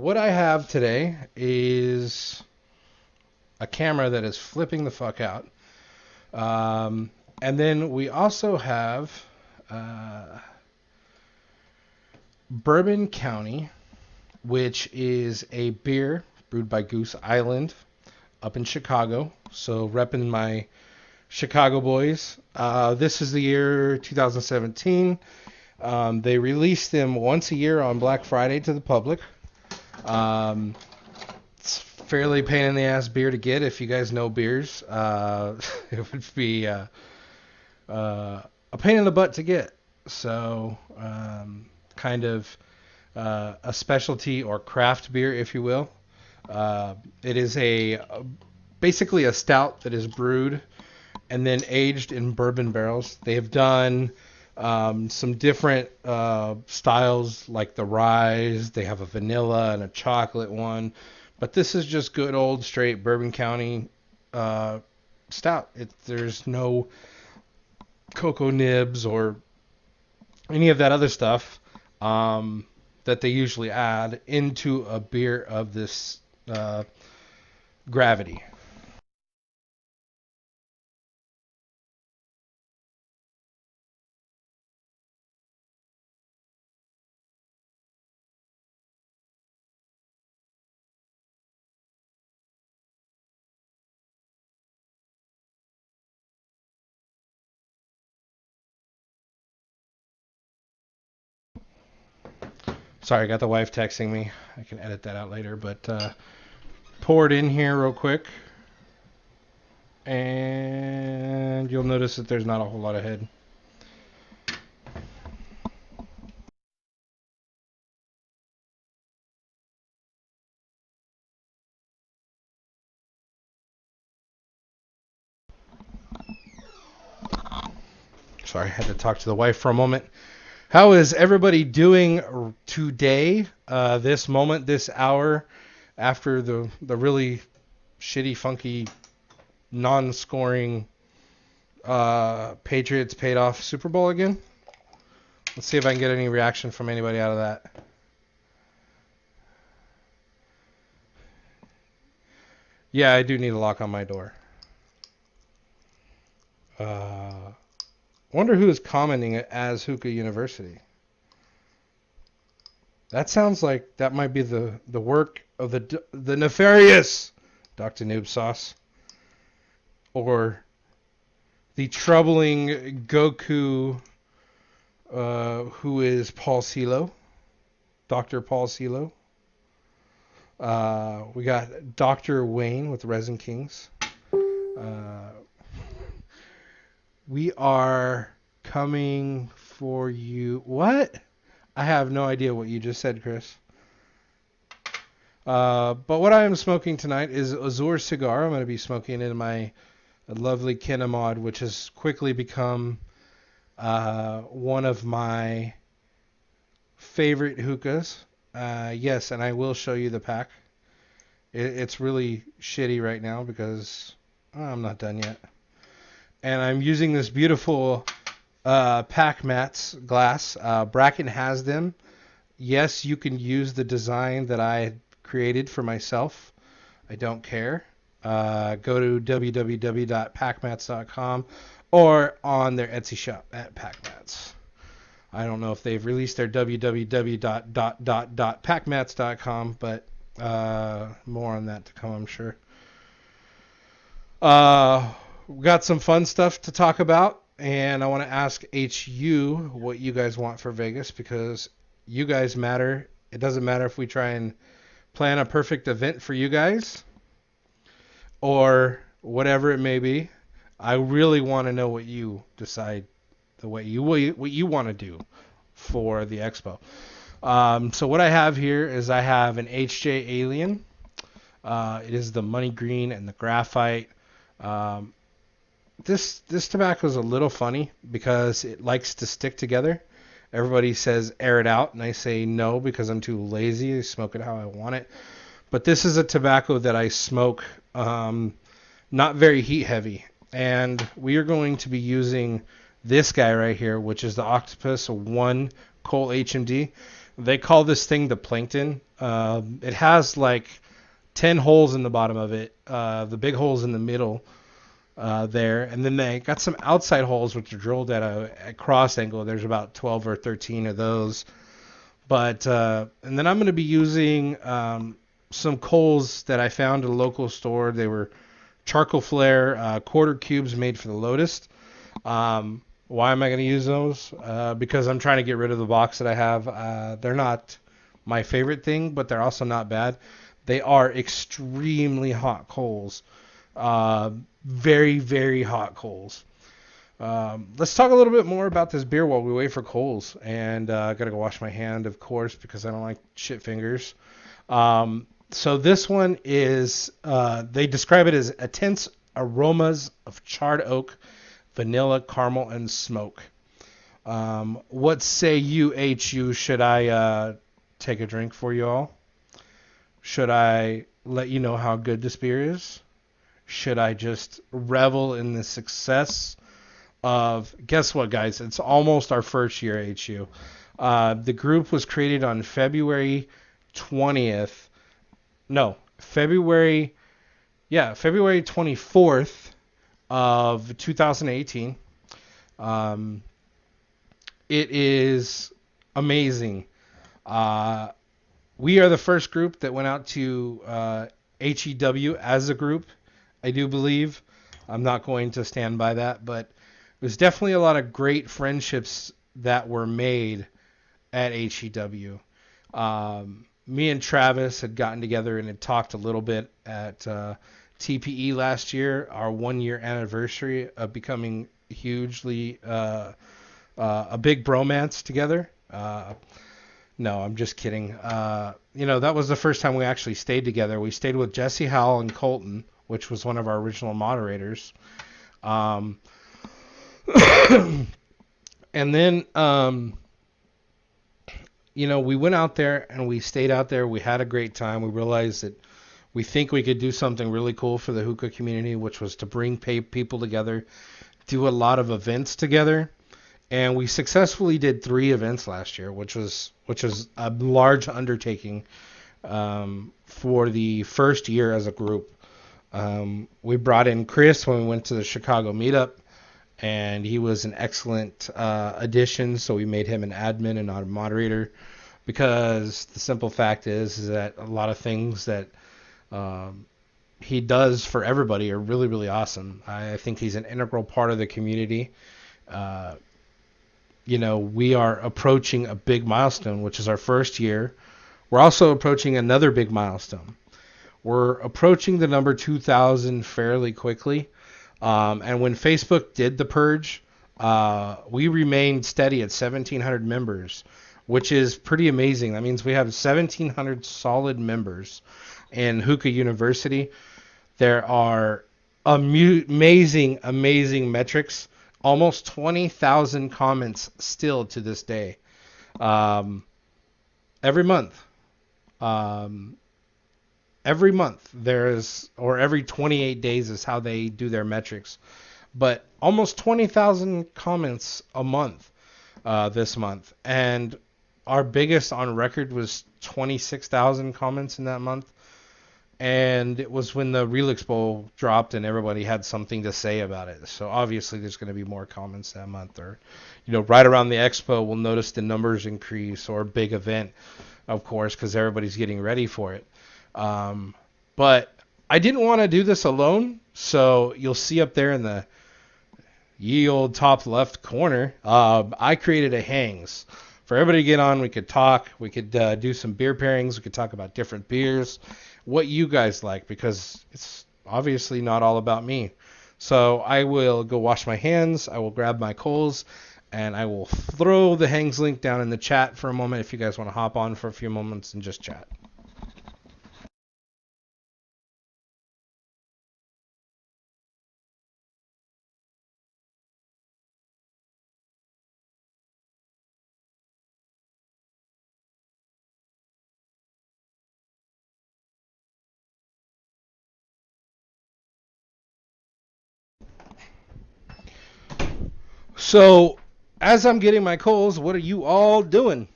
what I have today is a camera that is flipping the fuck out. And then we also have Bourbon County, which is a beer brewed by Goose Island up in Chicago. So repping my Chicago boys. This is the year 2017. They release them once a year on Black Friday to the public. It's fairly pain in the ass beer to get if you guys know beers. It would be a pain in the butt to get. So kind of a specialty or craft beer, if you will. It is basically a stout that is brewed and then aged in bourbon barrels. They have done some different styles like the rye. They have a vanilla and a chocolate one. But this is just good old straight Bourbon County stout. There's no cocoa nibs or any of that other stuff that they usually add into a beer of this gravity. Sorry, I got the wife texting me. I can edit that out later, but pour it in here real quick. And you'll notice that there's not a whole lot of head. Sorry, I had to talk to the wife for a moment. How is everybody doing today, this moment, this hour, after the really shitty, funky, non-scoring Patriots paid off Super Bowl again? Let's see if I can get any reaction from anybody out of that. Yeah, I do need a lock on my door. Wonder who is commenting it as Hookah University. That sounds like that might be the work of the nefarious Dr. Noob Sauce. Or the troubling Goku, who is Paul Silo. Dr. Paul Silo. We got Dr. Wayne with Resin Kings. We are coming for you. What? I have no idea what you just said, Chris. But what I am smoking tonight is Azure cigar. I'm going to be smoking in my lovely Kinemod, which has quickly become one of my favorite hookahs. Yes, and I will show you the pack. It's really shitty right now because I'm not done yet. And I'm using this beautiful pack mats glass. Bracken has them. Yes, you can use the design that I created for myself. I don't care. Go to www.packmats.com or on their Etsy shop at Packmats. I don't know if they've released their www.packmats.com, but more on that to come, I'm sure. We've got some fun stuff to talk about, and I want to ask HU what you guys want for Vegas, because you guys matter. It doesn't matter if we try and plan a perfect event for you guys or whatever it may be. I really want to know what you decide, what you want to do for the expo. So what I have here is I have an HJ Alien. It is the money green and the graphite. This tobacco is a little funny because it likes to stick together. Everybody says air it out, and I say no because I'm too lazy to smoke it how I want it. But this is a tobacco that I smoke not very heat heavy. And we are going to be using this guy right here, which is the Octopus 1 Cole HMD. They call this thing the plankton. It has like 10 holes in the bottom of it. The big holes in the middle there, and then they got some outside holes which are drilled at a cross angle. There's about 12 or 13 of those. But and then I'm going to be using some coals that I found at a local store. They were charcoal flare quarter cubes made for the Lotus. Why am I going to use those? Because I'm trying to get rid of the box that I have. They're not my favorite thing, but they're also not bad. They are extremely hot coals. Very, very hot coals. Let's talk a little bit more about this beer while we wait for coals. And I got to go wash my hand, of course, because I don't like shit fingers. So this one is, they describe it as intense aromas of charred oak, vanilla, caramel, and smoke. What say you, HU? Should I take a drink for you all? Should I let you know how good this beer is? Should I just revel in the success of... Guess what, guys? It's almost our first year, HU. The group was created on February 20th. No, February 24th of 2018. It is amazing. We are the first group that went out to HEW as a group, I do believe. I'm not going to stand by that, but there's definitely a lot of great friendships that were made at HEW. Me and Travis had gotten together and had talked a little bit at TPE last year, our 1 year anniversary of becoming hugely a big bromance together. No, I'm just kidding. That was the first time we actually stayed together. We stayed with Jesse Howell and Colton, which was one of our original moderators. And then, we went out there and we stayed out there. We had a great time. We realized that we think we could do something really cool for the hookah community, which was to bring people together, do a lot of events together. And we successfully did 3 events last year, which was a large undertaking for the first year as a group. We brought in Chris when we went to the Chicago meetup, and he was an excellent addition, so we made him an admin and not a moderator, because the simple fact is that a lot of things that he does for everybody are really, really awesome. I think he's an integral part of the community. We are approaching a big milestone, which is our first year. We're also approaching another big milestone. We're approaching the number 2,000 fairly quickly. And when Facebook did the purge, we remained steady at 1,700 members, which is pretty amazing. That means we have 1,700 solid members in Hookah University. There are amazing, amazing metrics. Almost 20,000 comments still to this day. Every month. Every month there's, or every 28 days is how they do their metrics. But almost 20,000 comments a month this month. And our biggest on record was 26,000 comments in that month. And it was when the Real Expo dropped and everybody had something to say about it. So obviously there's going to be more comments that month. Or, right around the expo, we'll notice the numbers increase, or a big event, of course, because everybody's getting ready for it. But I didn't want to do this alone. So you'll see up there in the ye old top left corner, I created a hangs. For everybody to get on, we could talk. We could do some beer pairings. We could talk about different beers. What you guys like, because it's obviously not all about me. So I will go wash my hands, I will grab my coals, and I will throw the hangs link down in the chat for a moment if you guys want to hop on for a few moments and just chat. So, as I'm getting my coals, what are you all doing?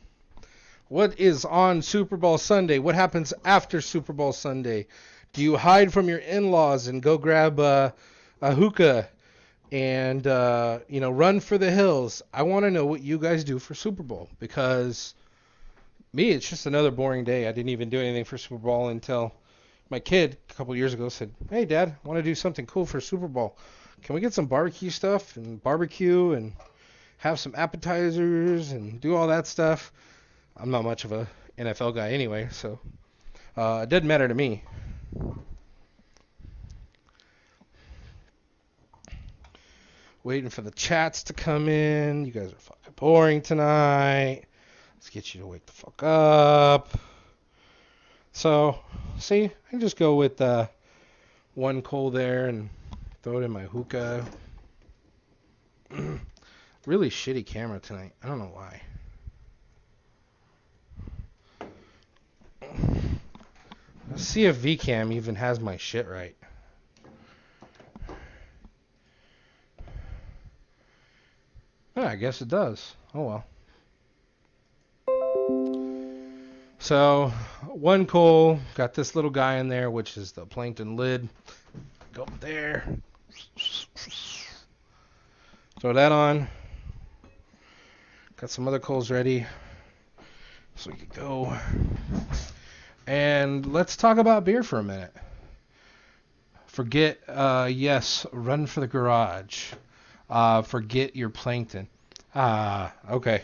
What is on Super Bowl Sunday? What happens after Super Bowl Sunday? Do you hide from your in-laws and go grab a hookah and run for the hills? I want to know what you guys do for Super Bowl, because me, it's just another boring day. I didn't even do anything for Super Bowl until my kid a couple years ago said, "Hey, Dad, I want to do something cool for Super Bowl. Can we get some barbecue stuff and barbecue and have some appetizers and do all that stuff?" I'm not much of a NFL guy anyway, so it doesn't matter to me. Waiting for the chats to come in. You guys are fucking boring tonight. Let's get you to wake the fuck up. So, see, I can just go with one coal there and throw it in my hookah. Really shitty camera tonight. I don't know why. Let's see if VCam even has my shit right. Oh, I guess it does. Oh well. So, one coal, got this little guy in there, which is the plankton lid. Go up there. Throw that on. Got some other coals ready, so we can go. And let's talk about beer for a minute. Forget, yes, run for the garage. Forget your plankton. Okay.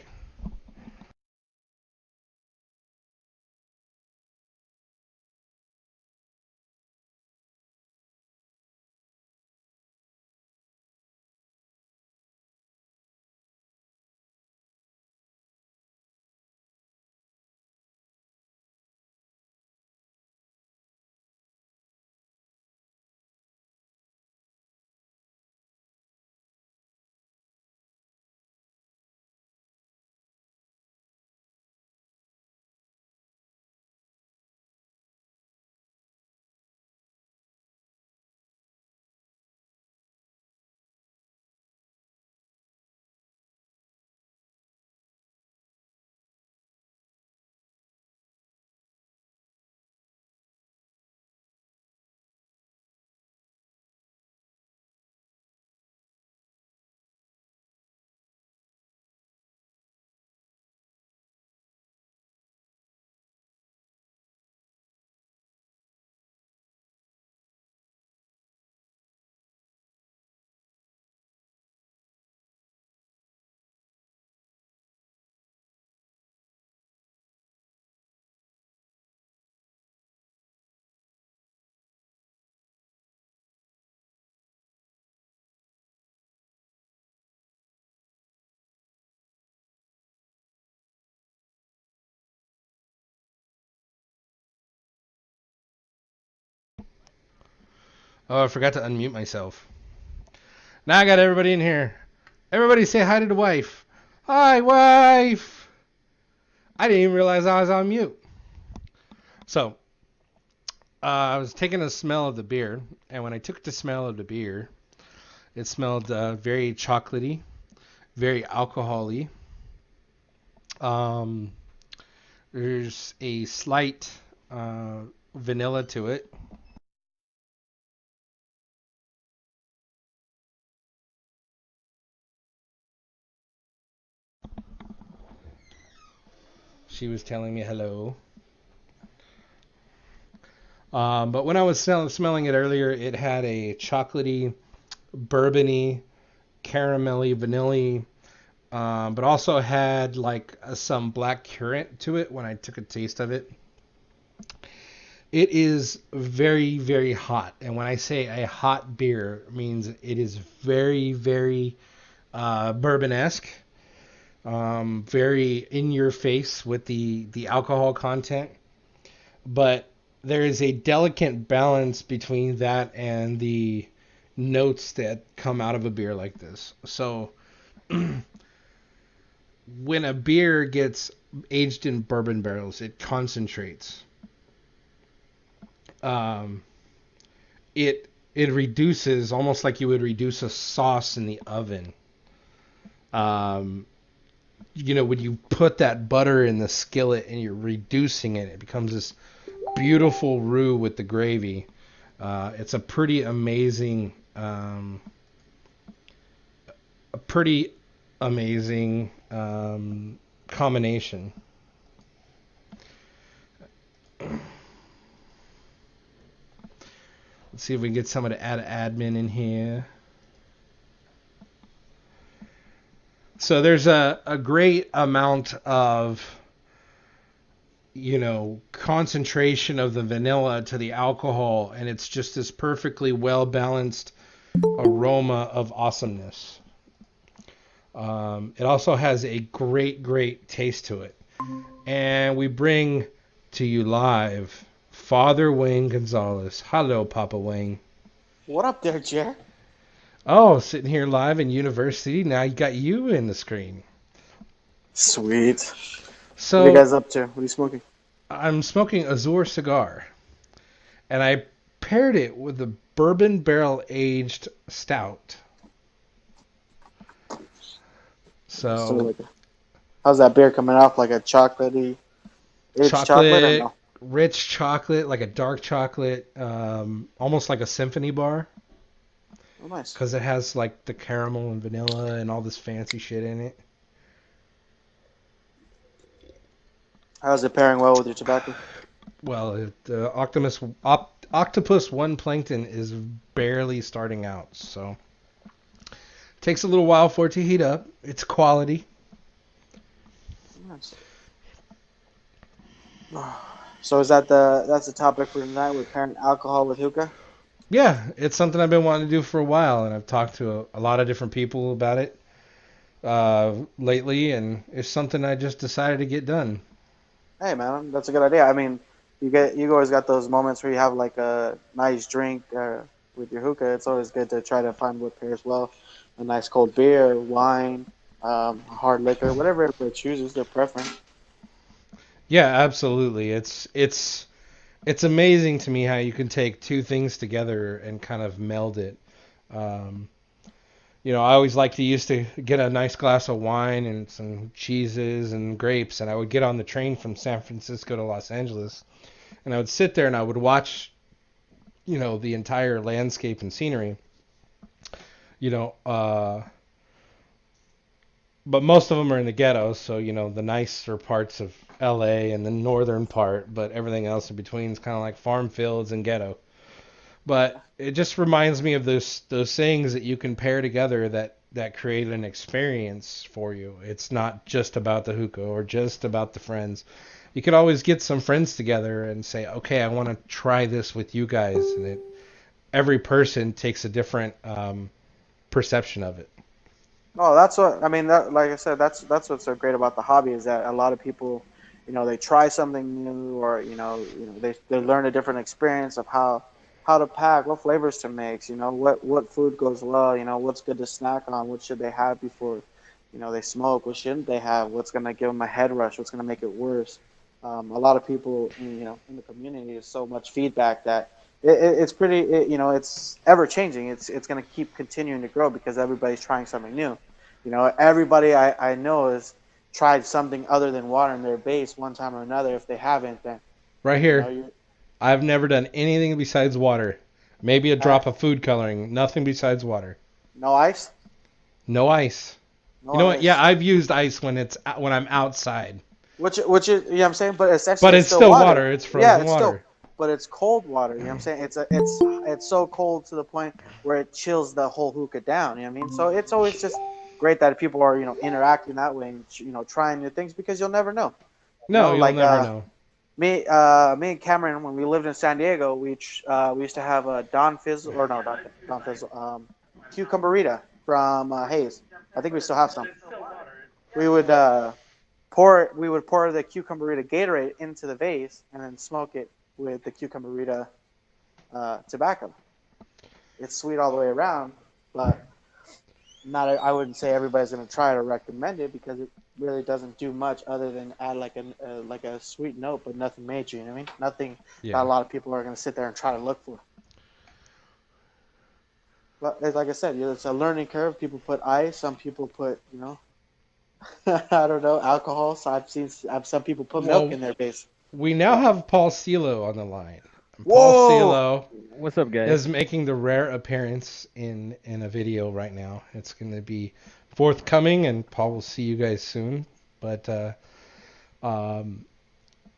Oh, I forgot to unmute myself. Now I got everybody in here. Everybody say hi to the wife. Hi, wife. I didn't even realize I was on mute. So, I was taking a smell of the beer, and when I took the smell of the beer, it smelled very chocolatey, very alcohol-y. There's a slight vanilla to it. She was telling me hello. But when I was smelling it earlier, it had a chocolatey, bourbony, caramelly, vanilla, but also had like some black currant to it when I took a taste of it. It is very, very hot. And when I say a hot beer, it means it is very, very bourbon-esque. Very in your face with the alcohol content. But there is a delicate balance between that and the notes that come out of a beer like this. So when a beer gets aged in bourbon barrels, it concentrates. It reduces almost like you would reduce a sauce in the oven. when you put that butter in the skillet and you're reducing it, it becomes this beautiful roux with the gravy. It's a pretty amazing combination. Let's see if we can get someone to add admin in here. So there's a great amount of concentration of the vanilla to the alcohol, and it's just this perfectly well balanced aroma of awesomeness. It also has a great taste to it. And we bring to you live Father Wayne Gonzalez. Hello, Papa Wayne. What up there, Jer? Oh, sitting here live in university. Now you got you in the screen. Sweet. What are you So guys up to? What are you smoking? I'm smoking Azure cigar, and I paired it with a bourbon barrel aged stout. So, So like, how's that beer coming off? Like a chocolatey, aged chocolate or chocolate, no? rich chocolate, like a dark chocolate, almost like a symphony bar, Oh, nice. because it has like the caramel and vanilla and all this fancy shit in it. How's it pairing well with your tobacco? Well, the Octopus One Plankton is barely starting out, so it takes a little while for it to heat up. It's quality. Nice. So is that's the topic for tonight? We're pairing alcohol with hookah. Yeah, it's something I've been wanting to do for a while, and I've talked to a lot of different people about it lately, and it's something I just decided to get done. Hey, man, that's a good idea. I mean, you always got those moments where you have like a nice drink with your hookah. It's always good to try to find what pairs well. A nice cold beer, wine, hard liquor, whatever everybody chooses, their preference. Yeah, absolutely. It's amazing to me how you can take two things together and kind of meld it. Um, I always like to used to get a nice glass of wine and some cheeses and grapes, and I would get on the train from San Francisco to Los Angeles, and I would sit there and I would watch, the entire landscape and scenery. You know, uh, but most of them are in the ghettos, so the nicer parts of LA and the northern part, but everything else in between is kind of like farm fields and ghetto. But it just reminds me of those things that you can pair together that create an experience for you. It's not just about the hookah or just about the friends. You could always get some friends together and say, okay, I want to try this with you guys, and every person takes a different perception of it. No, that's what I mean. That, like I said, that's what's so great about the hobby is that a lot of people, they try something new, or they learn a different experience of how to pack, what flavors to mix, what food goes well, what's good to snack on, what should they have before, they smoke, what shouldn't they have, what's gonna give them a head rush, what's gonna make it worse. A lot of people, in the community, is so much feedback that it's pretty, it's ever changing. It's going to keep continuing to grow because everybody's trying something new. Everybody I know has tried something other than water in their base one time or another. If they haven't, then Right you know here, you I've never done anything besides water. Maybe a uh, drop of food coloring. Nothing besides water. no ice, No ice. no You know what? Yeah, ice. I've used ice when I'm outside, Which is, what I'm saying, but essentially but it's it's still still water. water. It's Yeah, frozen it's still, water. but it's cold water. What I'm saying? It's so cold to the point where it chills the whole hookah down. You know what I mean? So it's always just great that people are interacting that way and trying new things because you'll never know. No, you'll Like never know. me and Cameron, when we lived in San Diego, we used to have a Don Fizzle, or no, Don Fizzle, cucumberita from Hayes. I think we still have some. We would pour the cucumberita Gatorade into the vase and then smoke it with the cucumberita tobacco. It's sweet all the way around, but not. I wouldn't say everybody's gonna try to recommend it because it really doesn't do much other than add like a sweet note, but nothing major. You know what I mean? Nothing that Yeah. a lot of people are gonna sit there and try to look for. But like I said, it's a learning curve. People put ice. Some people put I don't know, alcohol. So I've some people put milk Well, in their base. we now But have Paul Celo on the line. And Paul whoa, Celo What's up, is guys? making the rare appearance in a video right now. It's going to be forthcoming, and Paul will see you guys soon. But um,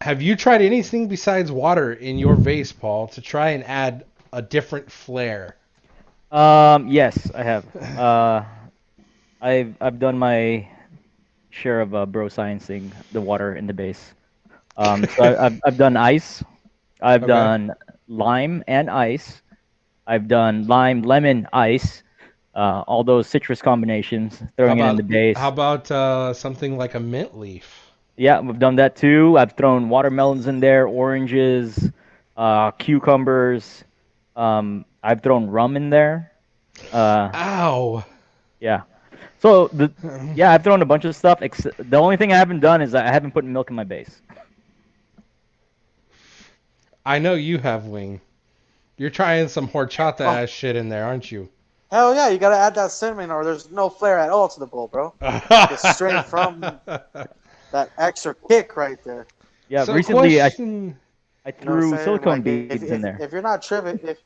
have you tried anything besides water in your vase, Paul, to try and add a different flair? Yes, I have. I've done my share of bro sciencing the water in the base. I've done ice. I've Okay. done lime and ice. I've done lime, lemon, ice. All those citrus combinations, How throwing it in the about how base. about something like a mint leaf? Yeah, we've done that too. I've thrown watermelons in there, oranges, cucumbers. I've thrown rum in there. Uh, Ow! yeah. So yeah, I've thrown a bunch of stuff. The only thing I haven't done is I haven't put milk in my base. I know you have wing. You're trying some horchata oh ass shit in there, aren't you? hell yeah, you gotta add that cinnamon, or there's no flair at all to the bowl, bro. Just straight from that extra kick right there. Yeah, So recently question. I You know what I'm threw saying? silicone Like if beads in if, there. if you're not tripping, if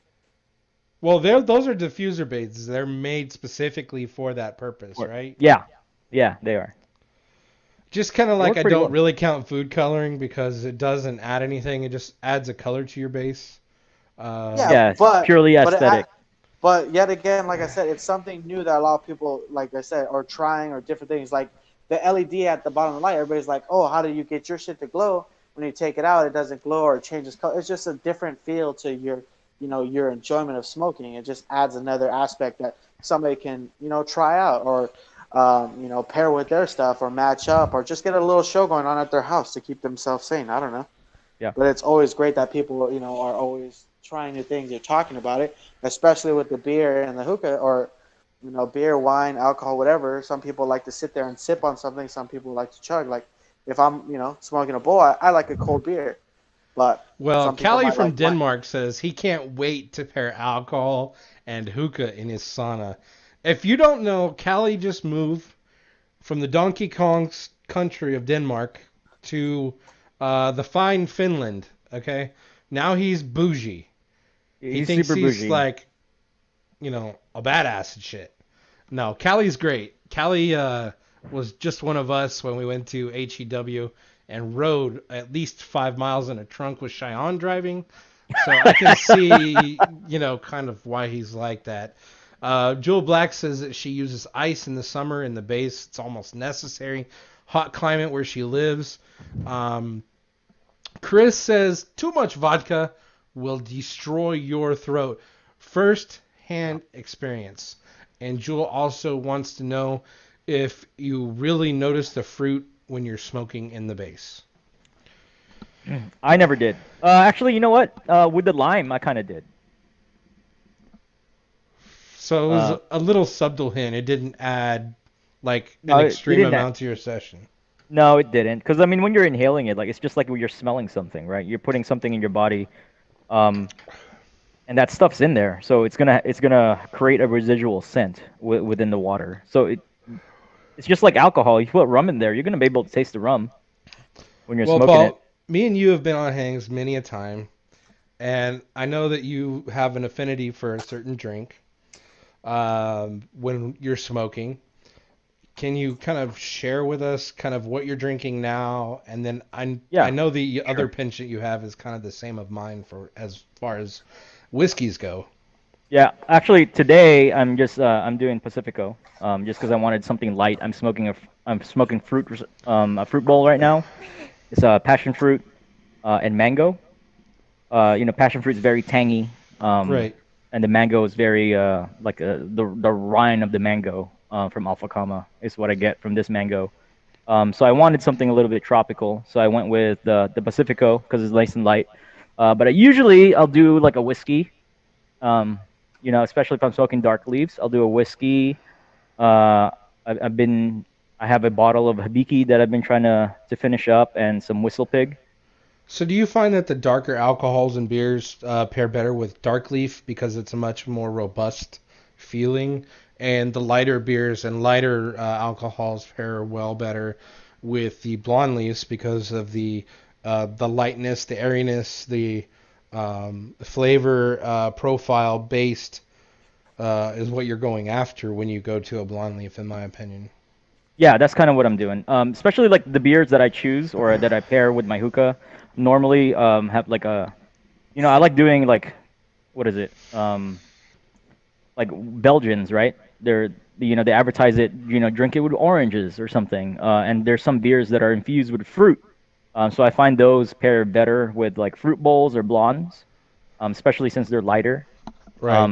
Well, those are diffuser baits. They're made specifically for that purpose, right? Yeah, yeah, they are. Just kind of They like work I pretty don't well. really count food coloring because it doesn't add anything. It just adds a color to your base. yeah, Um, Yeah, it's purely but aesthetic. but yet again, like I said, it's something new that a lot of people, like I said, are trying or different things. Like the LED at the bottom of the light, everybody's like, "Oh, how do you get your shit to glow?" When you take it out, it doesn't glow or it changes color. It's just a different feel to your, your enjoyment of smoking. It just adds another aspect that somebody can, try out or, pair with their stuff or match up or just get a little show going on at their house to keep themselves sane. I don't know. Yeah. But it's always great that people, are always trying new things. You're talking about it, especially with the beer and the hookah, or beer, wine, alcohol, whatever. Some people like to sit there and sip on something. Some people like to chug. Like if I'm, smoking a bowl, I like a cold beer, but well, some people Callie might from like wine. Denmark says he can't wait to pair alcohol and hookah in his sauna. If you don't know, Callie just moved from the Donkey Kong country of Denmark to the fine Finland. Okay, now he's bougie. He He's thinks super he's bougie. like, a badass and shit. No, Callie's great. Callie was just one of us when we went to HEW and rode at least 5 miles in a trunk with Cheyenne driving. So I can see, kind of why he's like that. Jewel Black says that she uses ice in the summer in the base. It's almost necessary. Hot climate where she lives. Um, Chris says too much vodka will destroy your throat. First hand experience. And Jewel also wants to know if you really notice the fruit when you're smoking in the base. I never did. Actually, you know what? With the lime, I kind of did. So it was Uh, a little subtle hint. It didn't add like no, an it extreme didn't. amount to your session. No, it didn't. Because I mean, when you're inhaling it, like it's just like when you're smelling something, right? You're putting something in your body, um, and that stuff's in there, so it's gonna create a residual scent within the water. So it's just like alcohol. You put rum in there, you're gonna be able to taste the rum when you're Well, smoking it. Paul, me and you have been on hangs many a time, and I know that you have an affinity for a certain drink when you're smoking. Can you kind of share with us kind of what you're drinking now? And then I Yeah, know the other sure. penchant you have is kind of the same of mine for as far as whiskeys go. Yeah, actually today I'm doing Pacifico, just because I wanted something light. I'm smoking a fruit bowl right now. It's passion fruit and mango. Passion fruit is very tangy, Right. and the mango is very like the rind of the mango from Alpha Kama is what I get from this mango. So I wanted something a little bit tropical, so I went with the Pacifico because it's nice and light. But I'll do like a whiskey, um, especially if I'm smoking dark leaves. I'll do a whiskey. Uh, I've been I have a bottle of Hibiki that I've been trying to finish up, and some Whistle Pig. So do you find that the darker alcohols and beers pair better with dark leaf because it's a much more robust feeling, and the lighter beers and lighter alcohols pair well better with the blonde leafs because of the lightness, the airiness, the flavor profile based is what you're going after when you go to a blonde leaf, in my opinion. Yeah, that's kind of what I'm doing. Especially like the beers that I choose or that I pair with my hookah normally have like a, I like doing like, what is it? Like Belgians, right? They advertise it, drink it with oranges or something. And there's some beers that are infused with fruit. So I find those pair better with like fruit bowls or blondes, especially since they're lighter. Right.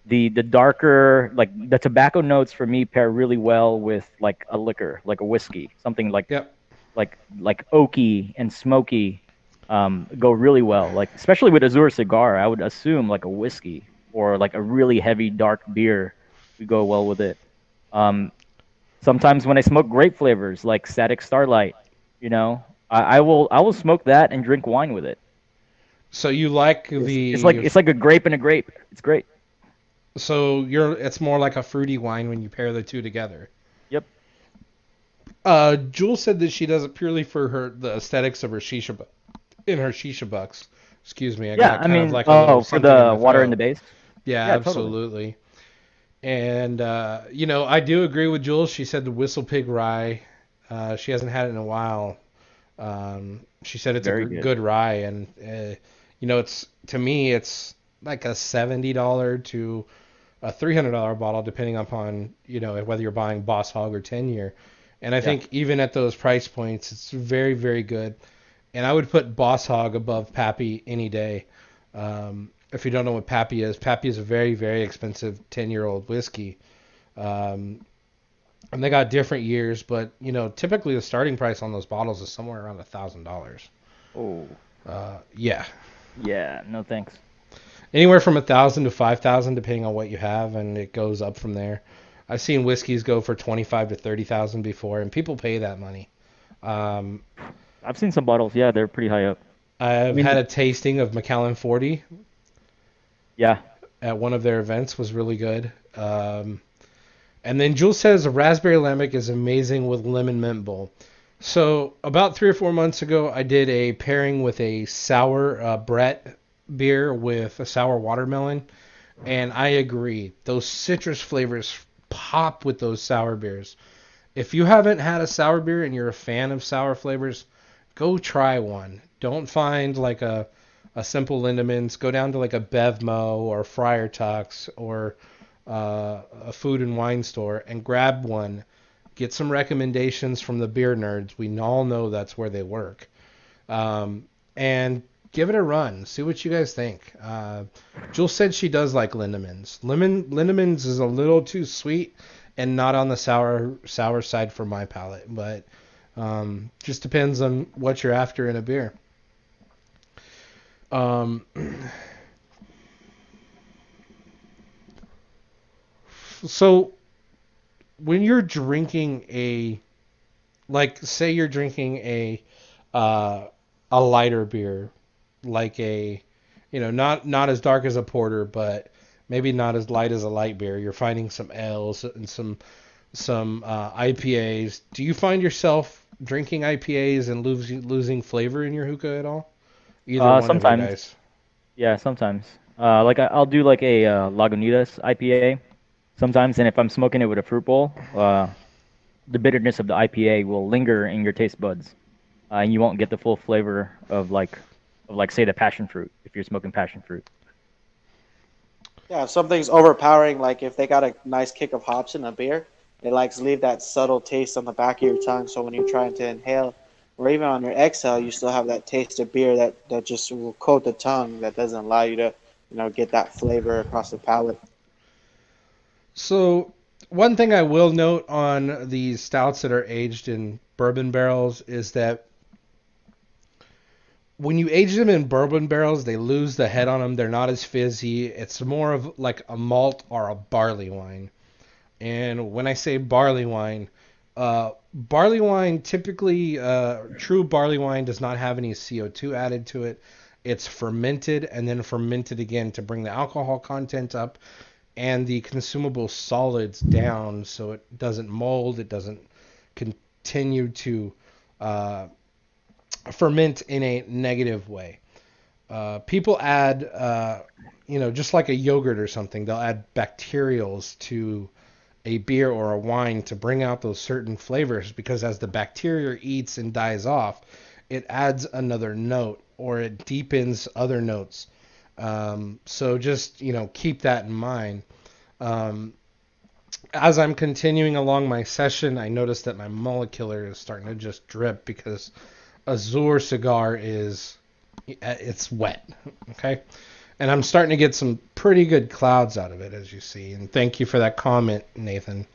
The darker, like the tobacco notes for me pair really well with like a liquor, like a whiskey, something Yep. like oaky and smoky, go really well. Like especially with Azure cigar, I would assume like a whiskey or like a really heavy dark beer would go well with it. Um, Sometimes when I smoke grape flavors like Static Starlight, I will smoke that and drink wine with it. So you like It's like the it's like a grape and a grape. It's great. so you're it's more like a fruity wine when you pair the two together. Yep. Jules said that she does it purely for the aesthetics of her in her shisha bucks. Excuse me, I Yeah, got I kind of mean, like a little oh, for something in the my water in throat. the base. Yeah, Yeah, totally. absolutely. And I do agree with Jules. She said the Whistle Pig Rye. She hasn't had it in a while. She said it's a Very good. good rye, and it's to me it's like a $70 to a $300 bottle, depending upon whether you're buying Boss Hog or 10 year. And I Yeah. think even at those price points, it's very very good. And I would put Boss Hog above Pappy any day. If you don't know what Pappy is a very very expensive 10-year-old whiskey. Um, and they got different years, but typically the starting price on those bottles is somewhere around $1,000. Oh, Yeah, yeah. No thanks. anywhere from 1,000 to 5,000, depending on what you have, and it goes up from there. I've seen whiskeys go for 25 to 30,000 before, and people pay that money. Um, I've seen some bottles. Yeah, they're pretty high up. I I've mean, had a tasting of Macallan 40 yeah. at one of their events, was really good. And then Jules says a raspberry lambic is amazing with lemon mint bowl. So about 3 or 4 months ago, I did a pairing with a sour Brett beer with a sour watermelon, and I agree. Those citrus flavors pop with those sour beers. If you haven't had a sour beer and you're a fan of sour flavors, go try one. Don't find like a simple Lindemans. Go down to like a Bevmo or Friar Tuck's or a food and wine store and grab one. Get some recommendations from the beer nerds. We all know that's where they work. And give it a run. See what you guys think. Jules said she does like Lindemans. Lindemans is a little too sweet and not on the sour side for my palate, but just depends on what you're after in a beer. Um, so when you're drinking say you're drinking uh, a lighter beer, like not as dark as a porter, but maybe not as light as a light beer. You're finding some ales and some IPAs. Do you find yourself drinking IPAs and losing flavor in your hookah at all? Either one of you Sometimes. guys. Yeah, sometimes. Like I'll do like a Lagunitas IPA sometimes, and if I'm smoking it with a fruit bowl, the bitterness of the IPA will linger in your taste buds, and you won't get the full flavor of say the passion fruit if you're smoking passion fruit. Yeah, if something's overpowering, like if they got a nice kick of hops in a beer, it likes leave that subtle taste on the back of your tongue. So when you're trying to inhale, or even on your exhale, you still have that taste of beer that just will coat the tongue. That doesn't allow you to, get that flavor across the palate. So one thing I will note on these stouts that are aged in bourbon barrels is that when you age them in bourbon barrels, they lose the head on them. They're not as fizzy. It's more of like a malt or a barley wine. And when I say barley wine typically, true barley wine does not have any CO2 added to it. It's fermented and then fermented again to bring the alcohol content up and the consumable solids down so it doesn't mold, it doesn't continue to uh, ferment in a negative way. People add, just like a yogurt or something, they'll add bacterials to a beer or a wine to bring out those certain flavors because as the bacteria eats and dies off, it adds another note or it deepens other notes. So just, keep that in mind. Um, as I'm continuing along my session, I notice that my molecular is starting to just drip because Azure cigar it's wet. Okay. And I'm starting to get some pretty good clouds out of it, as you see. And thank you for that comment, Nathan.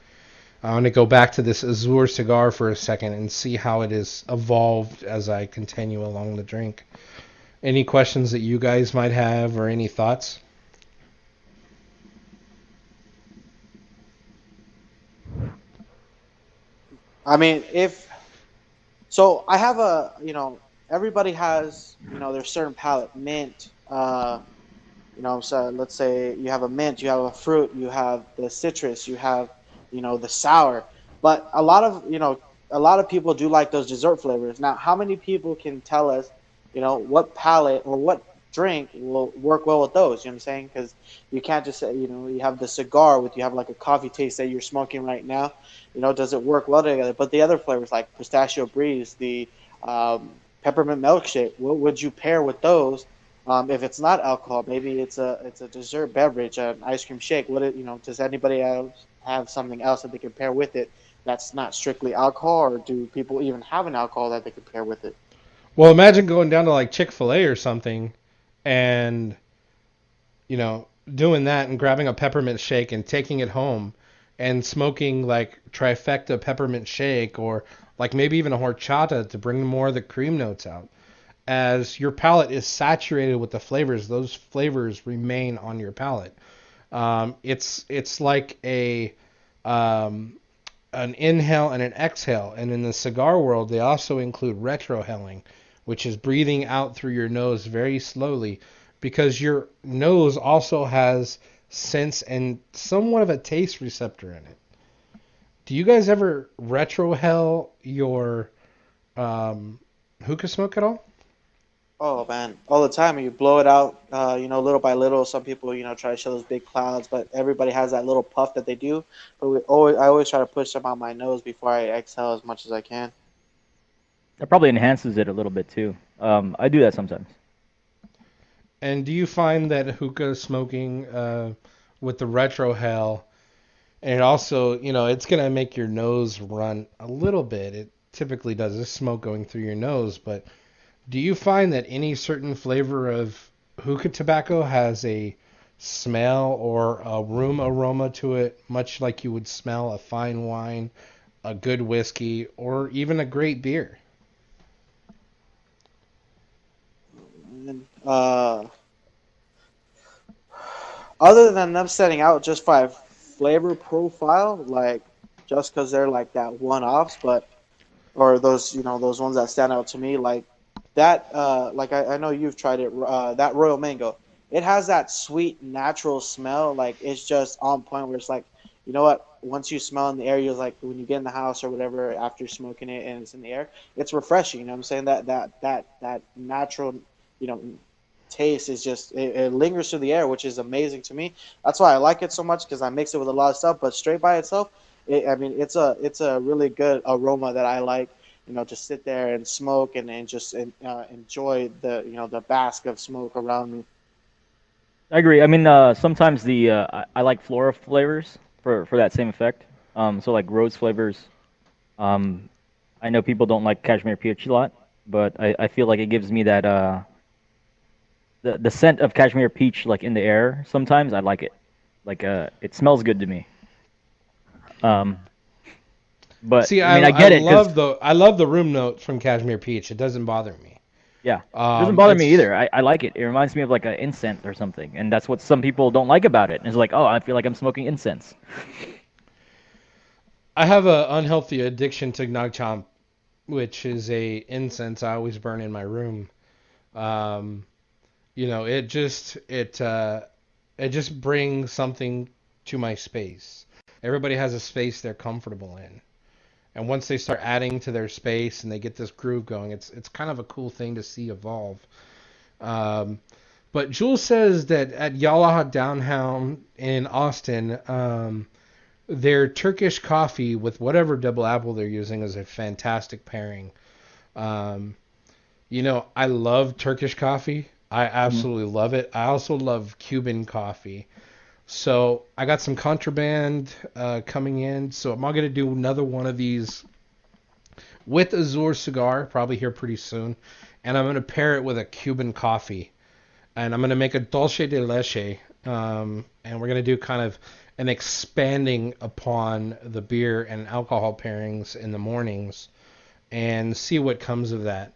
I want to go back to this Azure cigar for a second and see how it is evolved as I continue along the drink. Any questions that you guys might have or any thoughts? I mean, if so, I have a everybody has their certain palate mint. So let's say you have a mint, you have a fruit, you have the citrus, you have, the sour. But a lot of people do like those dessert flavors. Now, how many people can tell us, what palate or what drink will work well with those? You know what I'm saying? Because you can't just say, you have the cigar with you have like a coffee taste that you're smoking right now. Does it work well together? But the other flavors like pistachio breeze, the peppermint milkshake, what would you pair with those? If it's not alcohol, maybe it's a dessert beverage, an ice cream shake. Does anybody else have something else that they can pair with it that's not strictly alcohol, or do people even have an alcohol that they can pair with it? Well, imagine going down to like Chick-fil-A or something and, doing that and grabbing a peppermint shake and taking it home and smoking like trifecta peppermint shake or like maybe even a horchata to bring more of the cream notes out. As your palate is saturated with the flavors, those flavors remain on your palate. It's like an inhale and an exhale. And in the cigar world, they also include retrohaling, which is breathing out through your nose very slowly, because your nose also has sense and somewhat of a taste receptor in it. Do you guys ever retrohale your hookah smoke at all? Oh man, all the time. You blow it out, little by little. Some people, try to show those big clouds, but everybody has that little puff that they do. But I always try to push them out my nose before I exhale as much as I can. It probably enhances it a little bit too. I do that sometimes. And do you find that hookah smoking with the retrohale, and it also, it's going to make your nose run a little bit. It typically does. This smoke going through your nose, but do you find that any certain flavor of hookah tobacco has a smell or a room aroma to it, much like you would smell a fine wine, a good whiskey, or even a great beer? And, other than them setting out just by flavor profile, like just because they're like that one offs, but or those those ones that stand out to me like that like I know you've tried it, that royal mango, it has that sweet natural smell, like it's just on point where it's like, what, once you smell in the air, you're like when you get in the house or whatever after smoking it and it's in the air, it's refreshing. What I'm saying, that natural you know taste is just, it lingers through the air, which is amazing to me. That's why I like it so much, because I mix it with a lot of stuff. But straight by itself, I mean, it's a really good aroma that I like. To sit there and smoke and just enjoy the bask of smoke around me. I agree. I mean, sometimes I like floral flavors for that same effect. So like rose flavors. Um, I know people don't like cashmere peach a lot, but I feel like it gives me that the scent of cashmere peach like in the air. Sometimes I like it. Like it smells good to me. Um, but See, I mean, I get it because I love the room note from Cashmere Peach. It doesn't bother me. yeah, it doesn't bother me It's either. I like it. It reminds me of like an incense or something, and that's what some people don't like about it. It's like, oh, I feel like I'm smoking incense. I have a unhealthy addiction to Nagcham, which is a incense I always burn in my room. Um, it just brings something to my space. Everybody has a space they're comfortable in. And once they start adding to their space and they get this groove going, it's kind of a cool thing to see evolve. Um, but Jules says that at Yalaha Downtown in Austin, their Turkish coffee with whatever double apple they're using is a fantastic pairing. Um, I love Turkish coffee. I Mhm. absolutely love it. I also love Cuban coffee. So I got some contraband coming in. So I'm going to do another one of these with Azure cigar, probably here pretty soon. And I'm going to pair it with a Cuban coffee. And I'm going to make a dulce de leche. And we're going to do kind of an expanding upon the beer and alcohol pairings in the mornings and see what comes of that.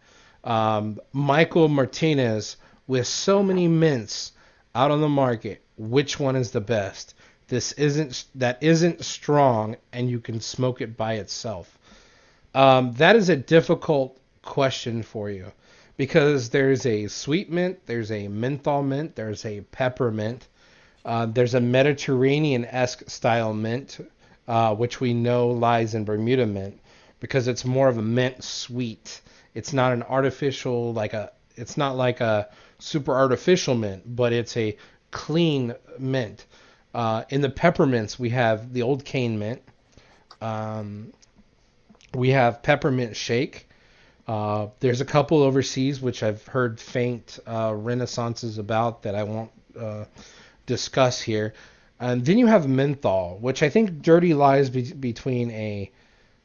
Michael Martinez, with so many mints out on the market, which one is the best? That isn't strong, and you can smoke it by itself. That is a difficult question for you because there's a sweet mint, there's a menthol mint, there's a peppermint, there's a Mediterranean-esque style mint, which we know lies in Bermuda mint because it's more of a mint sweet. It's not an artificial it's not like a super artificial mint, but it's a clean mint. In the peppermints, we have the old cane mint. Um, we have peppermint shake. There's a couple overseas which I've heard faint renaissances about that I won't discuss here. And then you have menthol, which I think dirty lies between a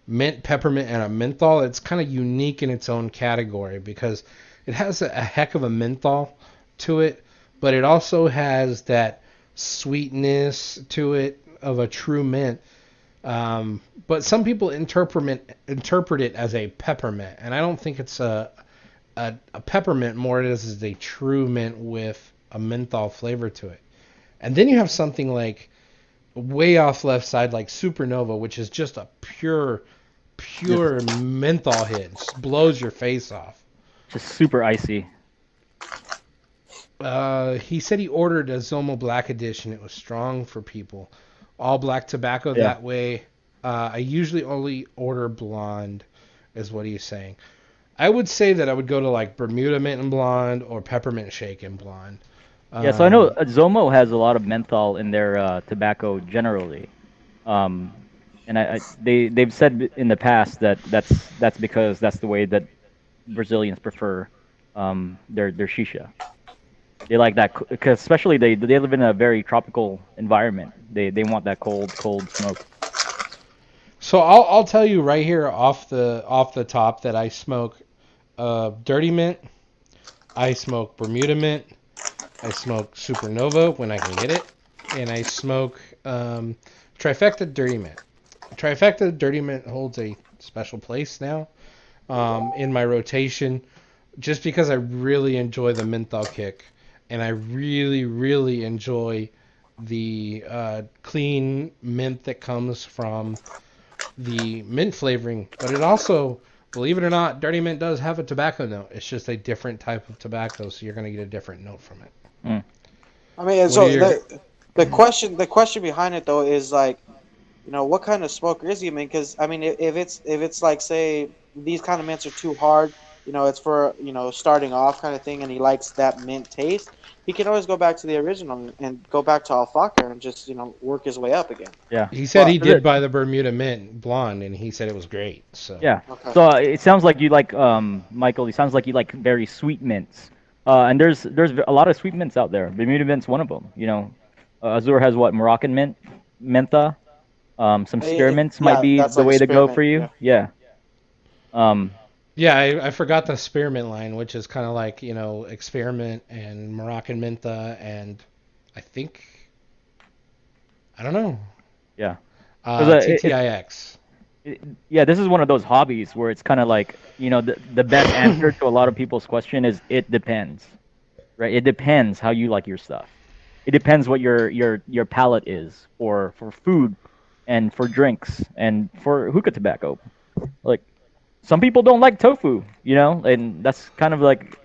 mint peppermint and a menthol. It's kind of unique in its own category because it has a heck of a menthol to it, but it also has that sweetness to it of a true mint. But some people interpret it as a peppermint, and I don't think it's a peppermint more. It is a true mint with a menthol flavor to it. And then you have something like way off left side like Supernova, which is just a pure Just menthol hit. Just blows your face off. just super icy. He said he ordered a Zomo Black Edition. It was strong for people. All black tobacco Yeah. that way. I usually only order blonde, is what he's saying. I would say that I would go to like Bermuda Mint and Blonde or Peppermint Shake and Blonde. Yeah, so I know Um, Zomo has a lot of menthol in their tobacco generally. Um, and they've said in the past that that's because that's the way that Brazilians prefer their shisha. They like that because especially they live in a very tropical environment. They want that cold smoke. so I'll tell you right here off the top that I smoke Dirty Mint, I smoke Bermuda Mint, I smoke Supernova when I can get it, and I smoke Trifecta Dirty Mint. Trifecta Dirty Mint holds a special place now in my rotation just because I really enjoy the menthol kick, and I really, really enjoy the clean mint that comes from the mint flavoring. But it also, believe it or not, Dirty Mint does have a tobacco note. It's just a different type of tobacco, so you're going to get a different note from it. Mm. I mean, and What are so your the question behind it though is like, what kind of smoker is he? I mean, because I mean, if it's like say these kind of mints are too hard, it's for starting off kind of thing, and he likes that mint taste. He can always go back to the original and go back to Alfaka and just work his way up again. Yeah. He said he But did buy the Bermuda Mint blonde, and he said it was great. So Yeah. okay, So it sounds like you like Michael. It sounds like you like very sweet mints. And there's a lot of sweet mints out there. Bermuda mint's one of them. Azure has what Moroccan mint, mentha. Some spearmints might yeah, be that's the like a way to go for spearmint. you. Yeah. Yeah. Um, yeah, I forgot the spearmint line, which is kind of like experiment and Moroccan Minta, and I think I don't know yeah. Because TTIX. yeah, this is one of those hobbies where it's kind of like the best answer to a lot of people's question is it depends, right? It depends how you like your stuff. It depends what your palate is for food and for drinks and for hookah tobacco. Like some people don't like tofu, and that's kind of like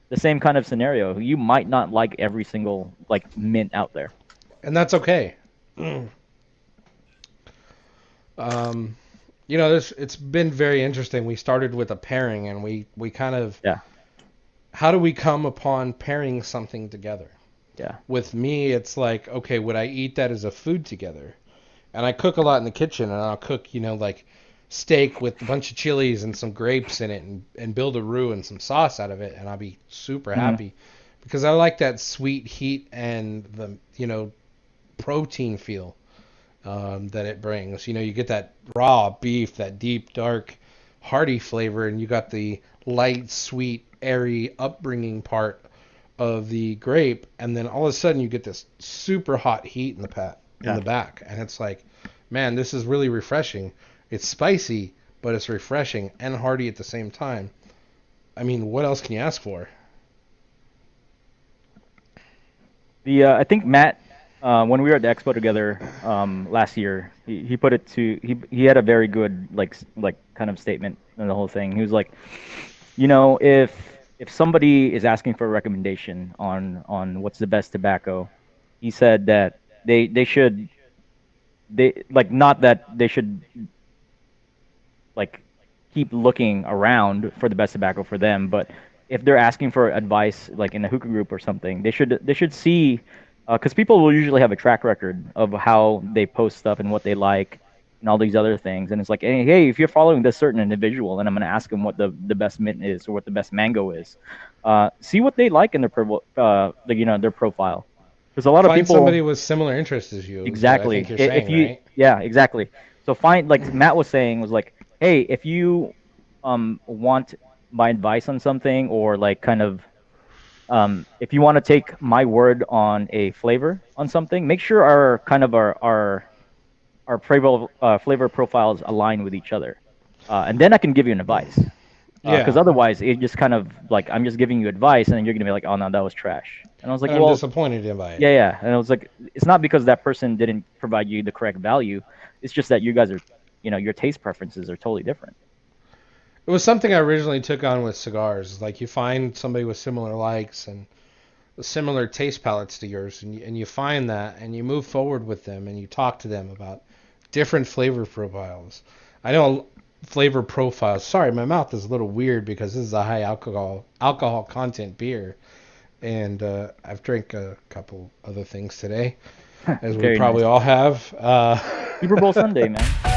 the same kind of scenario. You might not like every single like mint out there. And that's okay. um, you know, it's been very interesting. We started with a pairing, and we kind of, Yeah. how do we come upon pairing something together? Yeah. With me, it's like, okay, would I eat that as a food together? And I cook a lot in the kitchen, and I'll cook, you know, like steak with a bunch of chilies and some grapes in it, and build a roux and some sauce out of it, and I'll be super Hmm. happy because I like that sweet heat and the, you know, protein feel that it brings. You know, you get that raw beef, that deep, dark, hearty flavor, and you got the light, sweet, airy upbringing part of the grape, and then all of a sudden you get this super hot heat in in Yeah. the back, and it's like, man, this is really refreshing. It's spicy, but it's refreshing and hearty at the same time. I mean, what else can you ask for? The I think Matt, when we were at the expo together last year, he put it to he had a very good like kind of statement in the whole thing. He was like, you know, if somebody is asking for a recommendation on what's the best tobacco, he said that they should they like not that they should like keep looking around for the best tobacco for them. But if they're asking for advice, like in a hookah group or something, they should see, because people will usually have a track record of how they post stuff and what they like and all these other things. And it's like, hey, if you're following this certain individual, and I'm going to ask them what the best mint is or what the best mango is, see what they like in their their profile. Because a lot of Find people. somebody with similar interests as you is what I think Exactly. you're If saying, you, right? yeah, exactly. So find, like Matt was saying, was like, hey, if you want my advice on something, or like kind of if you want to take my word on a flavor on something, make sure our flavor profiles align with each other, and then I can give you an advice. Because Yeah, otherwise, it just kind of like I'm just giving you advice, and then you're gonna be like, oh no, that was trash. And I was like, and I'm well, disappointed by it. yeah, yeah. And I was like, it's not because that person didn't provide you the correct value. It's just that you guys are, your taste preferences are totally different. It was something I originally took on with cigars. Like you find somebody with similar likes and similar taste palettes to yours, and you find that, and you move forward with them, and you talk to them about different flavor profiles. I know flavor profiles. Sorry, my mouth is a little weird because this is a high alcohol content beer, and I've drank a couple other things today, as we Very nice. probably all have. Super Bowl Sunday, man.